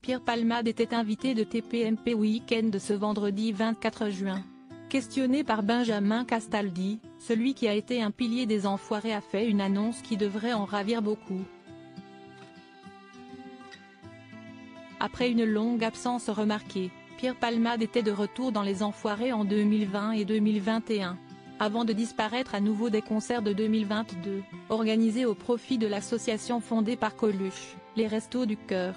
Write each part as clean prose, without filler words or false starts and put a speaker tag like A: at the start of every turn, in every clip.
A: Pierre Palmade était invité de TPMP Week-end ce vendredi 24 juin. Questionné par Benjamin Castaldi, celui qui a été un pilier des Enfoirés a fait une annonce qui devrait en ravir beaucoup. Après une longue absence remarquée, Pierre Palmade était de retour dans les Enfoirés en 2020 et 2021. Avant de disparaître à nouveau des concerts de 2022, organisés au profit de l'association fondée par Coluche, les Restos du Cœur.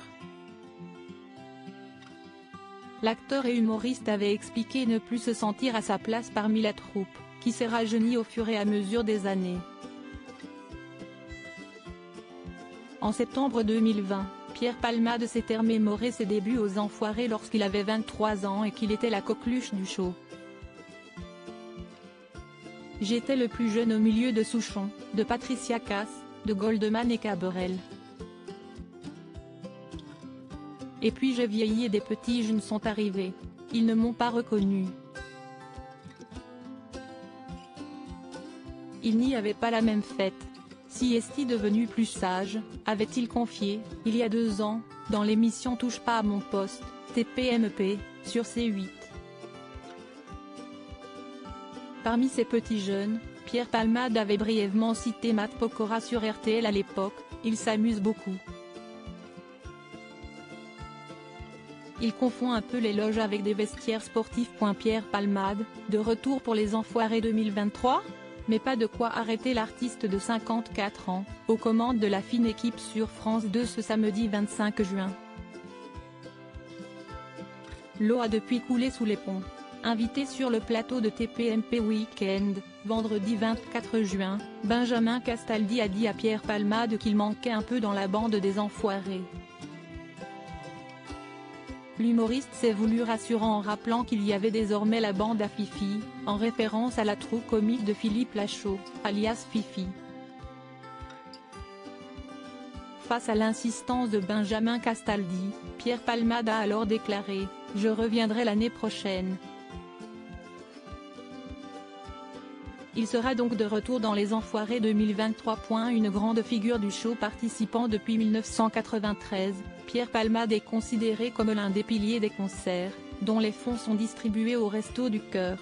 A: L'acteur et humoriste avait expliqué ne plus se sentir à sa place parmi la troupe, qui s'est rajeunie au fur et à mesure des années. En septembre 2020, Pierre Palmade s'était remémoré ses débuts aux Enfoirés lorsqu'il avait 23 ans et qu'il était la coqueluche du show. J'étais le plus jeune au milieu de Souchon, de Patricia Cass, de Goldman et Cabrel. Et puis j'ai vieilli et des petits jeunes sont arrivés. Ils ne m'ont pas reconnu. Il n'y avait pas la même fête. Si est-il devenu plus sage, avait-il confié, il y a 2 ans, dans l'émission Touche pas à mon poste, TPMP, sur C8. Parmi ces petits jeunes, Pierre Palmade avait brièvement cité Matt Pokora sur RTL à l'époque, il s'amuse beaucoup. Il confond un peu l'éloge avec des vestiaires sportifs. Pierre Palmade, de retour pour les Enfoirés 2023 ? Mais pas de quoi arrêter l'artiste de 54 ans, aux commandes de la fine équipe sur France 2 ce samedi 25 juin. L'eau a depuis coulé sous les ponts. Invité sur le plateau de TPMP Week-end, vendredi 24 juin, Benjamin Castaldi a dit à Pierre Palmade qu'il manquait un peu dans la bande des Enfoirés. L'humoriste s'est voulu rassurant en rappelant qu'il y avait désormais la bande à Fifi, en référence à la troupe comique de Philippe Lachaud, alias Fifi. Face à l'insistance de Benjamin Castaldi, Pierre Palmade a alors déclaré « Je reviendrai l'année prochaine ». Il sera donc de retour dans les Enfoirés 2023. Une grande figure du show participant depuis 1993, Pierre Palmade est considéré comme l'un des piliers des concerts, dont les fonds sont distribués aux Restos du Cœur.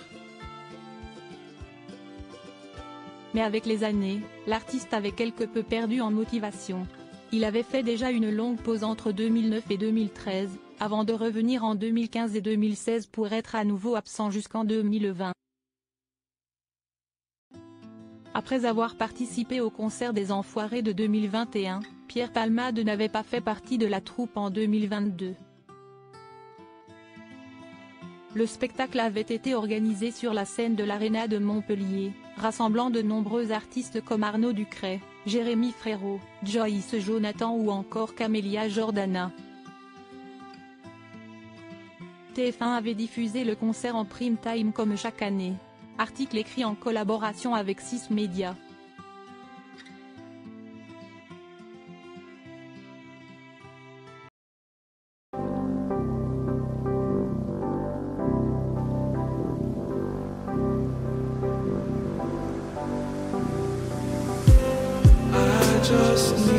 A: Mais avec les années, l'artiste avait quelque peu perdu en motivation. Il avait fait déjà une longue pause entre 2009 et 2013, avant de revenir en 2015 et 2016 pour être à nouveau absent jusqu'en 2020. Après avoir participé au concert des Enfoirés de 2021, Pierre Palmade n'avait pas fait partie de la troupe en 2022. Le spectacle avait été organisé sur la scène de l'Arena de Montpellier, rassemblant de nombreux artistes comme Arnaud Ducret, Jérémy Frérot, Joyce Jonathan ou encore Camélia Jordana. TF1 avait diffusé le concert en prime time comme chaque année. Article écrit en collaboration avec 6 médias.
B: I just need